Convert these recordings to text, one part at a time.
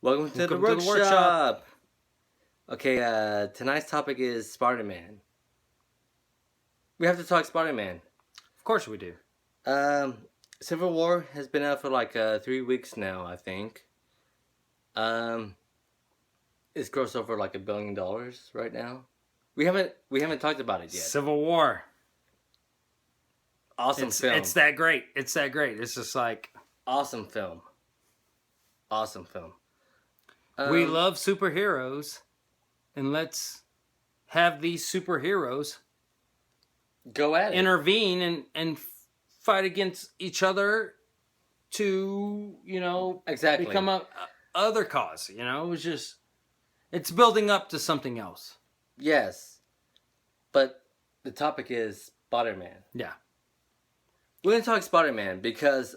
Welcome to the workshop. Okay, tonight's topic is Spider-Man. We have to talk Spider-Man. Of course we do. Civil War has been out for like 3 weeks now, I think. It's grossed over like $1 billion right now. We haven't talked about it yet. Civil War. Awesome film. It's that great. It's that great. It's just like awesome film. Awesome film. We love superheroes, and let's have these superheroes go at it. Intervene and fight against each other to, exactly become a other cause. It's building up to something else. Yes, but the topic is Spider-Man. Yeah, we're gonna talk Spider-Man because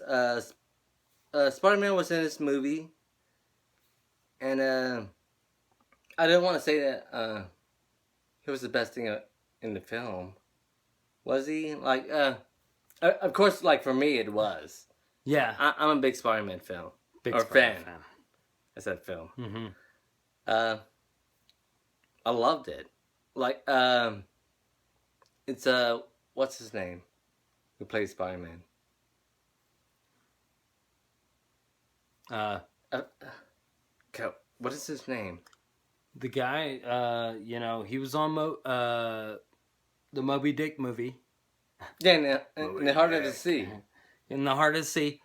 Spider-Man was in this movie. And I don't want to say that he was the best thing in the film. Was he? Like, of course, like for me, it was. Yeah. I'm a big Spider-Man fan. Fan. I said film. Mm-hmm. I loved it. Like, it's what's his name? Who plays Spider-Man? What is his name? The guy, he was on the Moby Dick movie. Yeah, in the Heart of the Sea. In the Heart of the Sea.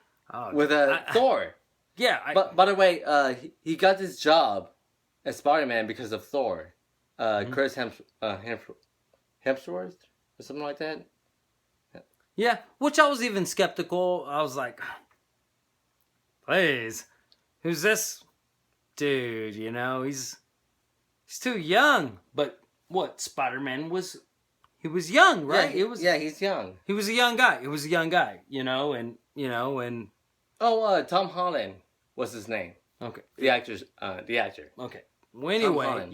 With Thor. Yeah. But by the way, he got this job as Spider-Man because of Thor. Chris Hemsworth or something like that. Yeah, which I was even skeptical. I was like, please, who's this dude? He's too young. But what, Spider-Man was young, right? Yeah, he's young. He was a young guy. Oh, Tom Holland was his name. Okay. The actor. Okay. Well, anyway,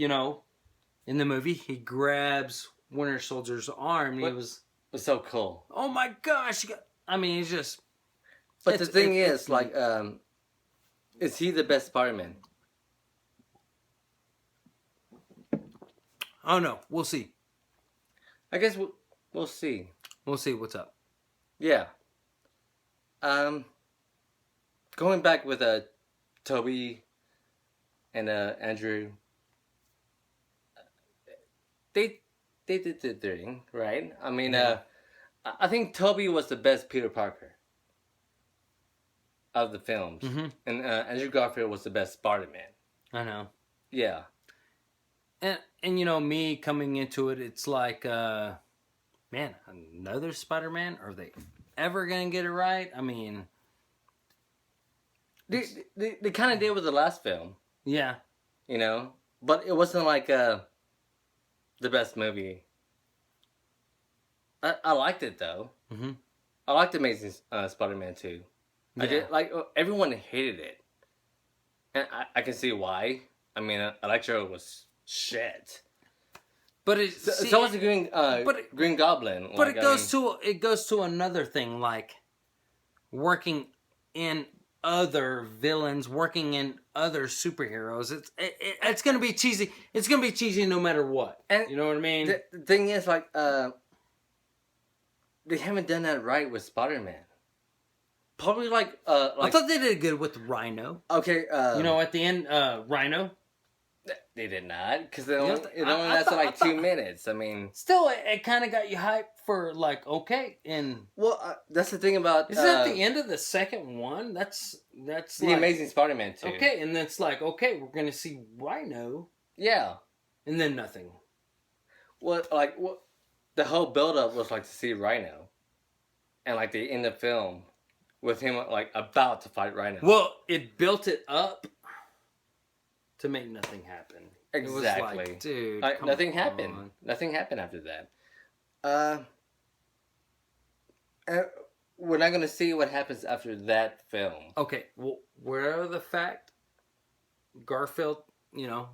in the movie, he grabs Winter Soldier's arm. And he was so cool. Oh my gosh! He's just. But the thing is, like, is he the best Spider-Man? Oh no, we'll see. I guess we'll see. We'll see what's up. Yeah. Going back with Toby and Andrew, they did their thing, right? I mean, yeah. I think Toby was the best Peter Parker of the films, and Andrew Garfield was the best Spider-Man. I know. Yeah. And me coming into it, it's like, man, another Spider-Man? Are they ever gonna get it right? I mean, they kind of did with the last film. Yeah. But it wasn't like the best movie. I liked it though. Mm-hmm. I liked Amazing Spider-Man 2. Yeah. I did, like, everyone hated it, and I can see why. I mean, Electro was shit. But so was the Green Goblin. But it goes to another thing, like working in other villains, working in other superheroes. It's gonna be cheesy. It's gonna be cheesy no matter what. And you know what I mean? The thing is, like, they haven't done that right with Spider-Man. Probably like I thought they did good with Rhino. Okay. At the end, Rhino. They did not, because it only lasted like 2 minutes. I mean, still, it kind of got you hyped for like, okay, and that's the thing about. Is that the end of the second one? That's the Amazing Spider-Man 2. Okay, and it's like, okay, we're gonna see Rhino. Yeah, and then nothing. The whole build-up was like to see Rhino, and like the end of film with him like about to fight Rhino. Well, it built it up to make nothing happen. Exactly. It was like, dude, nothing happened. Nothing happened after that. We're not gonna see what happens after that film. Okay. Well, wherever the fact, Garfield,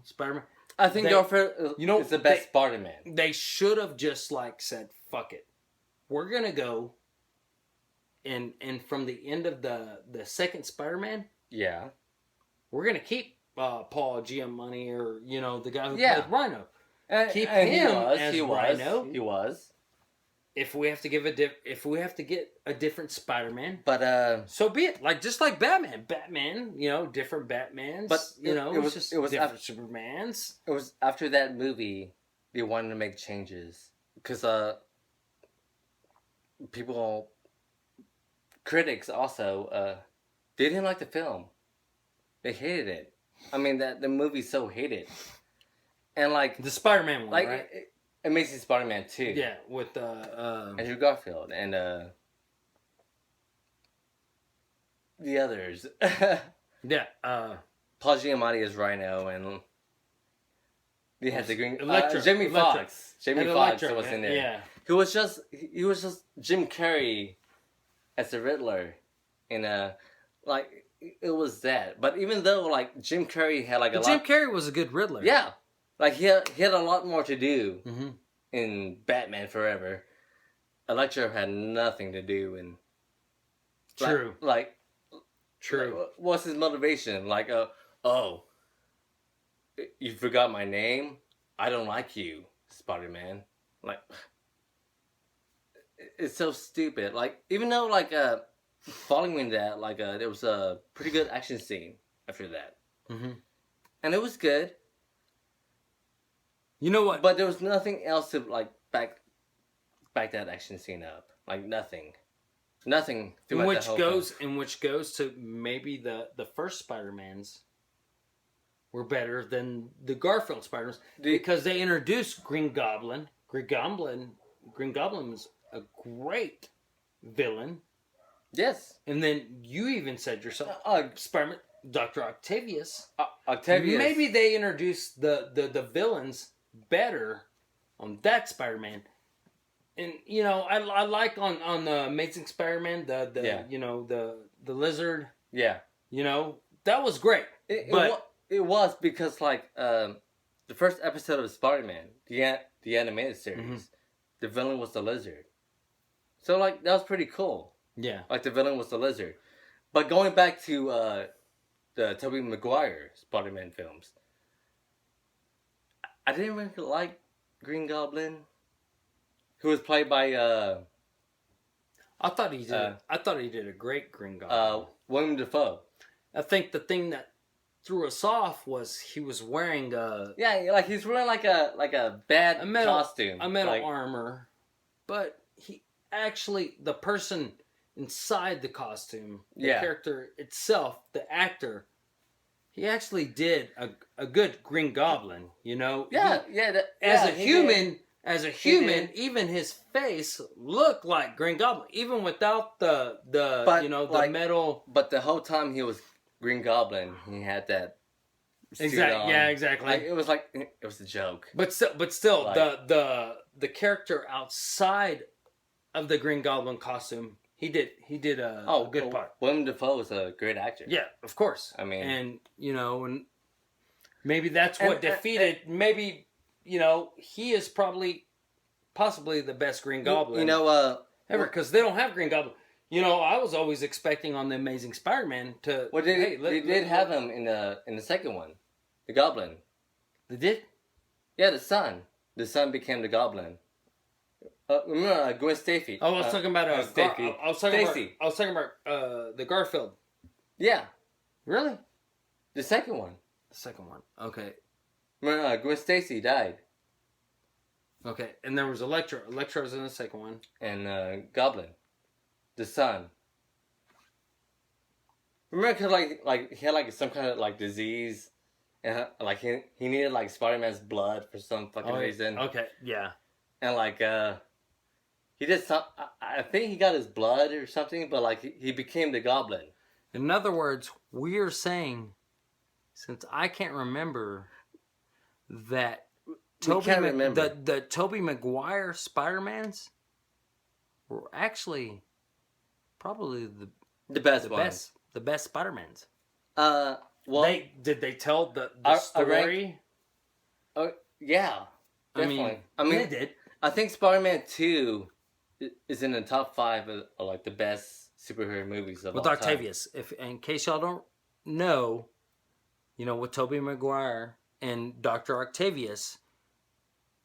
Spider-Man. I think Garfield is the best Spider-Man. They should have just like said, "Fuck it, we're gonna go." And from the end of the second Spider-Man, yeah, we're gonna keep Paul Giamatti or the guy who Yeah. played Rhino. And, Keep and him he as Rhino. He was. If we have to get a different Spider-Man, But so be it. Just like Batman. Batman, different Batmans. But it's just different Supermans. it was after that movie they wanted to make changes because people, critics also, they didn't like the film. They hated it. I mean, that the movie's so hated, and like The Spider-Man one, like right? Amazing Spider-Man 2. Yeah, with Andrew Garfield and the others. yeah, Paul Giamatti is Rhino, and they had the green Electro. Jamie Electro. Foxx. Jamie And Foxx Electro, was in there. yeah. He was just Jim Carrey as the Riddler, in like it was that. But even though like Jim Carrey had like a Jim lot, Carrey was a good Riddler. yeah, like he had a lot more to do Mm-hmm. in Batman Forever. Electro had nothing to do in. True. Like True. what's his motivation? Like, oh, you forgot my name? I don't like you, Spider-Man. Like, it's so stupid. Like, even though, like, following that, like, there was a pretty good action scene after that. Mm-hmm. And it was good. You know what? But there was nothing else to, like, back that action scene up. Like, nothing. Nothing. in which goes to maybe the first Spider-Mans were better than the Garfield Spider-Mans because they introduced Green Goblin. Green Goblin was a great villain. Yes. And then you even said yourself, Spider-Man, Dr. Octavius. Octavius. Maybe they introduced the villains better on that Spider-Man. And I like on the Amazing Spider-Man the lizard. Yeah. That was great. It was because like the first episode of Spider-Man, the animated series, Mm-hmm. the villain was the lizard. So like that was pretty cool. Yeah. Like the villain was the lizard. But going back to the Tobey Maguire Spider-Man films, I didn't really like Green Goblin, who was played by I thought he did a great Green Goblin. William Dafoe. I think the thing that threw us off was he was wearing Yeah, like he's wearing like a bad costume, a metal like, armor, but he actually the person inside the costume, the character itself, the actor, he actually did a good Green Goblin. Yeah, As a human, even his face looked like Green Goblin, even without the metal. But the whole time he was Green Goblin, he had that. Exactly. Yeah, exactly. Like, it was a joke. But still, Like, the character outside of the Green Goblin costume, he did a good part. William Dafoe is a great actor. Yeah, of course. I mean, and maybe that's what defeated. Maybe he is possibly the best Green Goblin. Ever, because they don't have Green Goblin. I was always expecting on the Amazing Spider-Man to. Well, they did have him in the second one, the Goblin. They did. Yeah, the son. The son became the Goblin. Remember Gwen Stacy? I was talking about Stacy. I was talking about the Garfield. Yeah, Really? the second one. The second one. Okay. Remember Gwen Stacy died, Okay. And there was Electro. Electro was in the second one. and Goblin, the son. Remember, cause like he had like some kind of like disease, and like he needed like Spider-Man's blood for some fucking reason, Okay. Yeah. and like he did some. I think he got his blood or something, but like he became the Goblin. In other words, we are saying, since I can't remember, that the Tobey Maguire Spider-Mans were actually probably The best one. the best Spider-Mans. Well, Did they tell the I story? Yeah, definitely. They did. I think Spider-Man 2 is in the top 5 of like the best superhero movies of With all Octavius. If in case y'all don't know, you know, with Tobey Maguire and Dr. Octavius,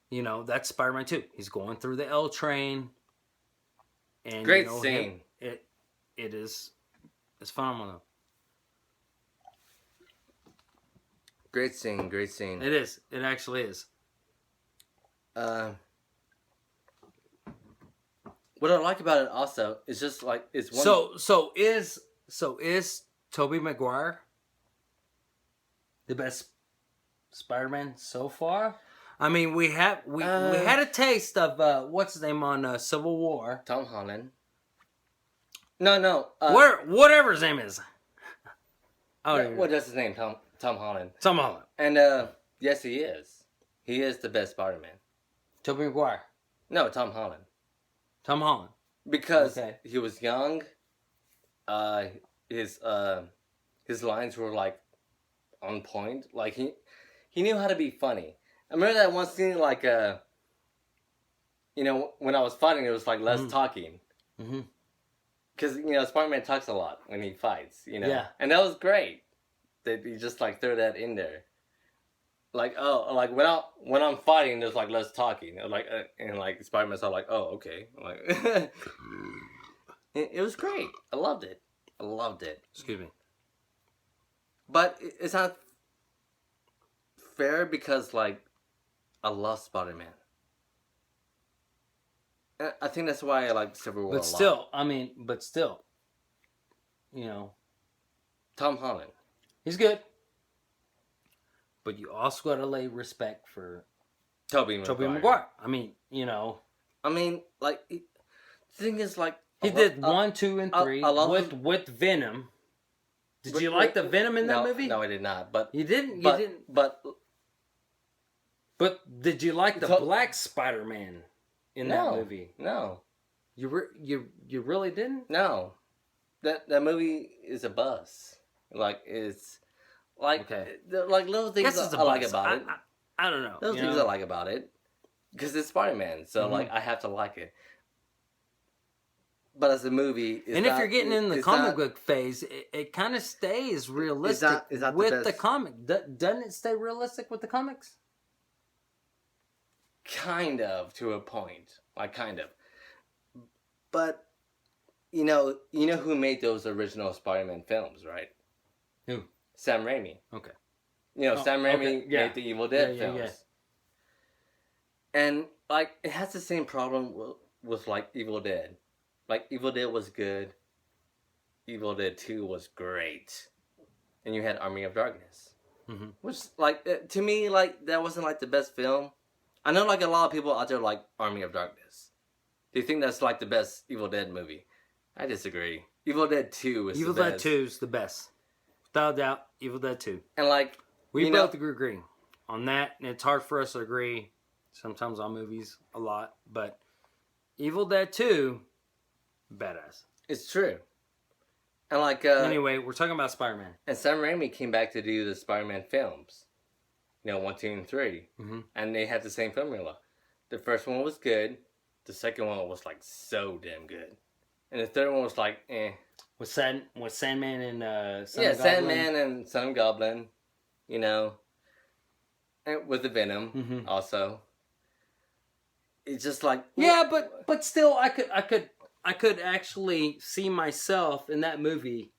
you know, that's Spider-Man 2. He's going through the L train. And, Great you know, scene. It is, it's phenomenal. Great scene. Great scene. It is. It actually is. What I like about it also is just like it's one. So is Tobey Maguire the best Spider-Man so far? I mean, we had a taste of what's his name on Civil War. Tom Holland. No. Whatever his name is. What is his name? Tom Holland. Tom Holland. And yes, he is. He is the best Spider-Man. Tobey Maguire. No, Tom Holland. Tom Holland. Because he was young. His lines were like on point. Like he knew how to be funny. I remember that one scene like you know, when I was fighting, it was like less talking. Mm-hmm. Because you know, Spider-Man talks a lot when he fights. You know, Yeah. And that was great. That he just like threw that in there. Like like when I'm fighting, there's like less talking. Like and like Spider-Man's all like, oh okay, like it was great. I loved it. Excuse me. But it's not fair because like I love Spider-Man. And I think that's why I like Civil War a lot. But still, you know, Tom Holland. he's good. But you also gotta lay respect for Tobey Maguire. I mean, you know. I mean, like, the thing is, like... He did 1, 2, and 3 with Venom. Did you like the Venom in that movie? No, I did not, but... You didn't? But did you like the Black Spider-Man in that movie? No. You really didn't? No. That movie is a buzz. Like, it's... Like, like little things I like about it. I don't know. Little things I like about it. Because it's Spider-Man, so, like, I have to like it. But as a movie... And if you're getting in the comic book phase, it kind of stays realistic with the comic. Doesn't it stay realistic with the comics? Kind of, to a point. Like, kind of. But, you know who made those original Spider-Man films, right? Who? Sam Raimi. Okay. You know, Sam Raimi made the Evil Dead films. Yeah. And, like, it has the same problem with, like, Evil Dead. Like, Evil Dead was good. Evil Dead 2 was great. And you had Army of Darkness. Mm-hmm. Which, like, to me, like, that wasn't, like, the best film. I know, like, a lot of people out there like Army of Darkness. Do you think that's, like, the best Evil Dead movie? I disagree. Evil Dead 2 is the best. Evil Dead 2 is the best. Without a doubt, Evil Dead 2. And, like... We both agree on that. And it's hard for us to agree sometimes on movies a lot. But Evil Dead 2, badass. It's true. And, like... anyway, we're talking about Spider-Man. And Sam Raimi came back to do the Spider-Man films. You know, 1, 2, and 3. Mm-hmm. And they had the same formula. The first one was good. The second one was, like, so damn good. And the third one was, like, eh. With Sandman and Son of Goblin? Yeah, Sandman and Son of Goblin. You know. And with the Venom, also. It's just like... Yeah, but still, I could actually see myself in that movie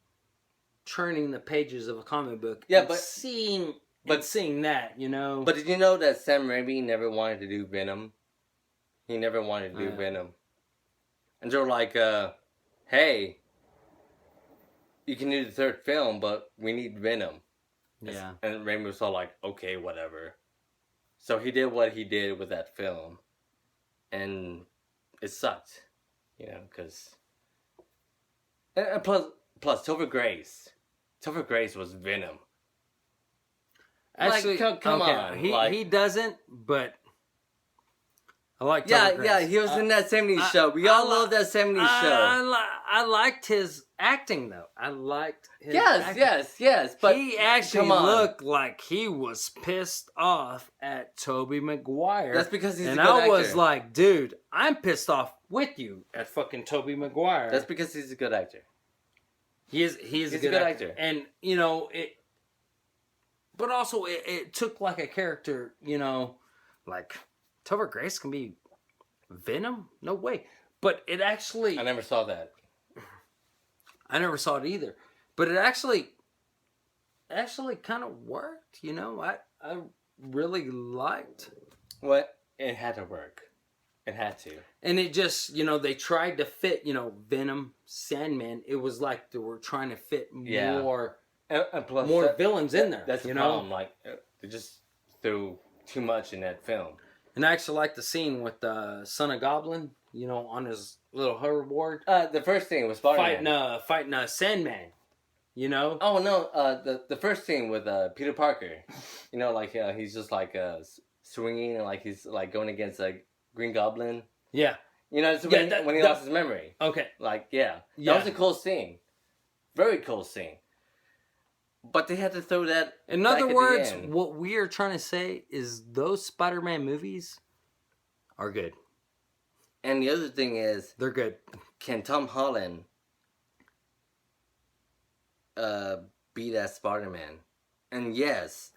turning the pages of a comic book. Yeah, but seeing that, you know. But did you know that Sam Raimi never wanted to do Venom? He never wanted to do Venom. And they're like, hey, you can do the third film, but we need Venom. Yeah. And Raimi was all like, okay, whatever. So he did what he did with that film. And it sucked. You know, because... And plus, Topher Grace. Topher Grace was Venom. Actually, like, come on. He doesn't, but I like Topher Grace. Yeah, he was in that 70s show. We all love that 70s show. I liked his acting, though. I liked his acting. Yes. But he actually looked like he was pissed off at Tobey Maguire. That's because he's a good actor. And I was actor. like, dude, I'm pissed off with you at fucking Tobey Maguire. That's because he's a good actor. He's a good actor. And, you know, but also it took like a character, you know, like Topher Grace can be Venom? No way. But it actually, I never saw that. I never saw it either. But it actually kind of worked, you know. I really liked. What? It had to work. It had to. And it just, you know, they tried to fit, you know, Venom, Sandman. It was like they were trying to fit Yeah. more And plus more that- villains in there. That's the you problem. know. Like they just threw too much in that film. And I actually like the scene with Son of Goblin, you know, on his little hoverboard. The first scene was Spider-Man. Fighting Sandman, you know. Oh no! The first scene with Peter Parker, you know, like he's just like swinging and like he's like going against Green Goblin. Yeah. You know, it's when he lost his memory. Okay. Like that Yeah. was a cool scene, very cool scene. But they had to throw that. In back other at the words, end. what we are trying to say is those Spider-Man movies are good. And the other thing is, They're good. can Tom Holland be that Spider-Man? And yes,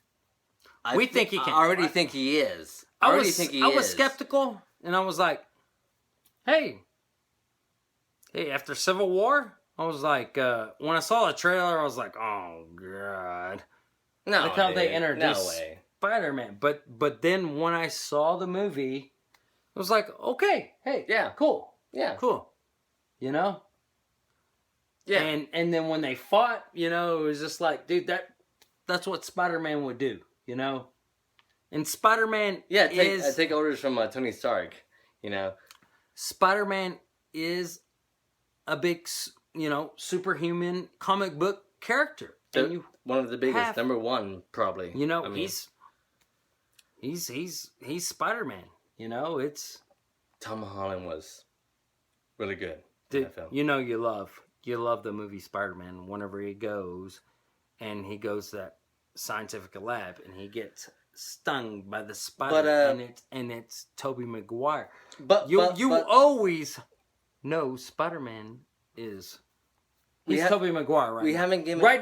We think he can. I already think he is. I is. was skeptical, and I was like, hey, after Civil War, I was like, when I saw the trailer, I was like, oh, God. No, Look how they dude. introduced No way. Spider-Man. But then when I saw the movie, I was like, okay, hey, Yeah. cool, Yeah. cool. You know? Yeah. And then when they fought, you know, it was just like, dude, that's what Spider-Man would do, you know? And Spider-Man Yeah, is... take orders from Tony Stark, you know. Spider-Man is a big, you know, superhuman comic book character. And One of the biggest, have- number one, probably. you know, I mean, he's Spider-Man. You know, it's Tom Holland was really good in dude, that film. you know you love the movie Spider-Man whenever he goes and he goes to that scientific lab and he gets stung by the spider and it's Tobey Maguire. But You but always know Spider-Man is he's Tobey Maguire we haven't given right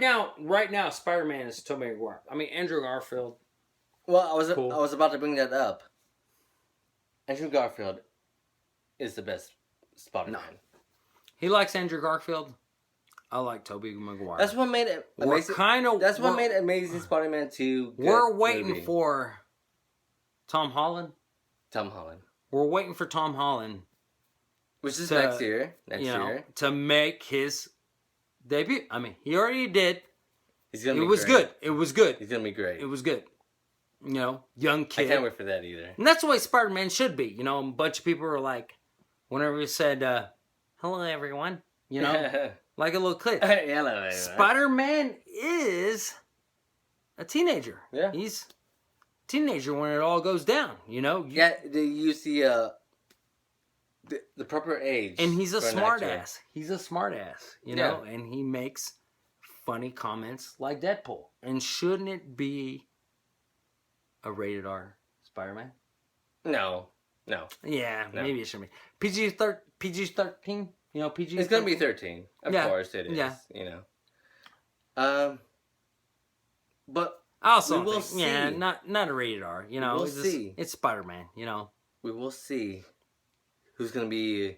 now Spider-Man is Tobey Maguire. I mean Andrew Garfield. Well, Cool. I was about to bring that up. Andrew Garfield is the best Spider-Man. He likes Andrew Garfield. I like Tobey Maguire. That's what made it amazing. That's what made Amazing Spider-Man 2 good. We're waiting movie. for Tom Holland. Tom Holland, We're waiting for Tom Holland which is to- next year. to make his debut. I mean, he already did. He's gonna It be was great. good. It was good. He's gonna be great. It was good. You know, young I kid. can't wait for that either. And that's the way Spider-Man should be. You know, a bunch of people were like, whenever he said, hello, everyone, you know, like a little kid. Hello, everyone. Spider-Man is a teenager. Yeah. He's a teenager when it all goes down, you know? Yeah, they use the proper age. And he's a for an smart actor. ass. He's a smart ass, you know? And he makes funny comments like Deadpool. And shouldn't it be a rated R Spider-Man? No. Yeah, No. maybe it should be. PG-13? You know, PG. It's gonna be 13. Of Yeah. course it is. Yeah. You know. But I also we will think, yeah, see. not a rated R. You know, will it's, see. It's Spider-Man. You know, we will see who's gonna be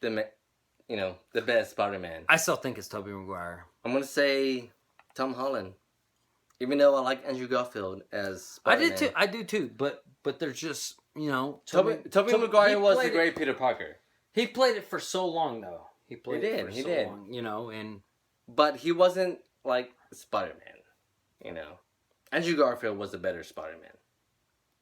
the best Spider-Man. I still think it's Tobey Maguire. I'm gonna say Tom Holland, even though I like Andrew Garfield as Spider-Man. I do too. But there's just Tobey he Maguire was the played great Peter Parker, He played it for so long though. He played it for He so did. long. You know, and but he wasn't like Spider-Man. You know, Andrew Garfield was a better Spider-Man.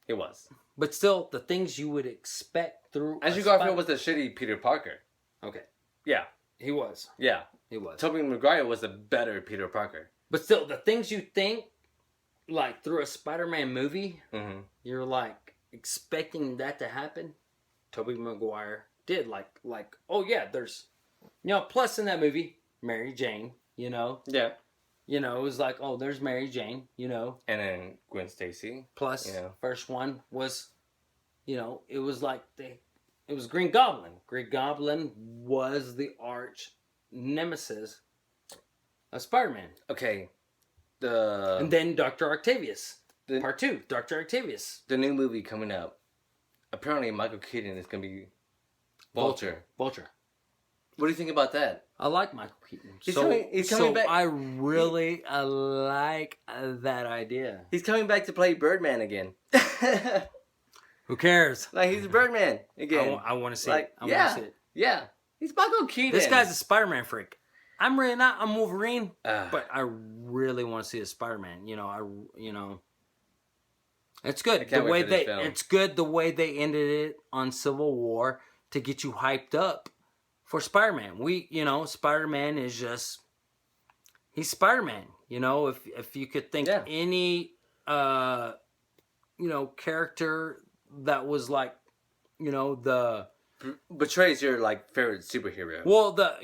He was. but still, the things you would expect through Andrew Garfield was the shitty Peter Parker. okay. Yeah, He was. yeah. He was. Tobey Maguire was a better Peter Parker. But still, the things you think, like through a Spider-Man movie, Mm-hmm. you're like expecting that to happen. Tobey Maguire did like oh yeah, there's plus in that movie Mary Jane. Yeah. It was like oh there's Mary Jane. And then Gwen Stacy. Plus Yeah. first one was, it was like it was Green Goblin. Green Goblin was the arch nemesis of Spider-Man. Okay, And then Dr. Octavius. The- Part 2, Dr. Octavius. the new movie coming out. Apparently, Michael Keaton is gonna be Vulture. Vulture. What do you think about that? I like Michael Keaton. He's coming back. I really like that idea. He's coming back to play Birdman again. Who cares? Like he's Birdman again. I want to see Like, it. I want to see it. Yeah, he's Michael Keaton. This guy's a Spider-Man freak. I'm really not. I'm Wolverine, Ah. but I really want to see a Spider-Man. It's good I can't the wait way for this they. film. It's good the way they ended it on Civil War to get you hyped up for Spider-Man. Spider-Man is just. He's Spider-Man. If you could think any, character that was like, the. Betrays your like favorite superhero. Well, the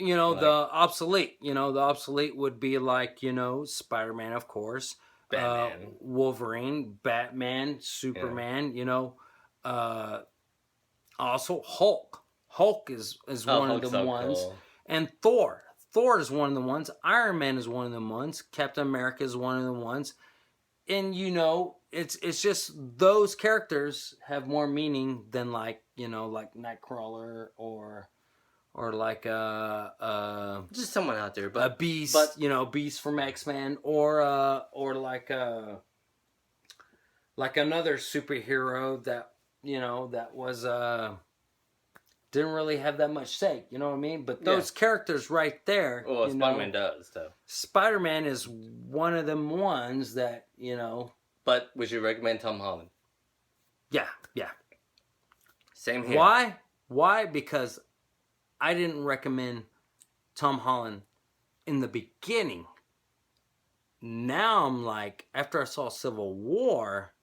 obsolete, the obsolete would be like, Spider-Man, of course, Batman. Wolverine, Batman, Superman, also Hulk. Hulk is one of Hulk's the so ones, cool. and Thor. Thor is one of the ones. Iron Man is one of the ones. Captain America is one of the ones. And it's just those characters have more meaning than like Nightcrawler or like Just someone out there, a but Beast, but- Beast from X-Men or like another superhero that that was didn't really have that much stake, you know what I mean? But those characters right there, well, Spider-Man does though. Spider-Man is one of them ones that, But would you recommend Tom Holland? yeah. Same here. Why? Why? Because I didn't recommend Tom Holland in the beginning. Now I'm like, after I saw Civil War,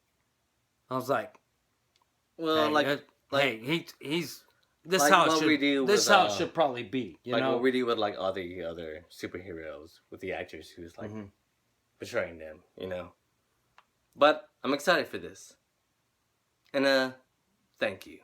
I was like, Well, he's this like how it what should. we do This with, how it should probably be. You like know, what we do with like all the other superheroes with the actors who's like betraying them, But I'm excited for this, and thank you.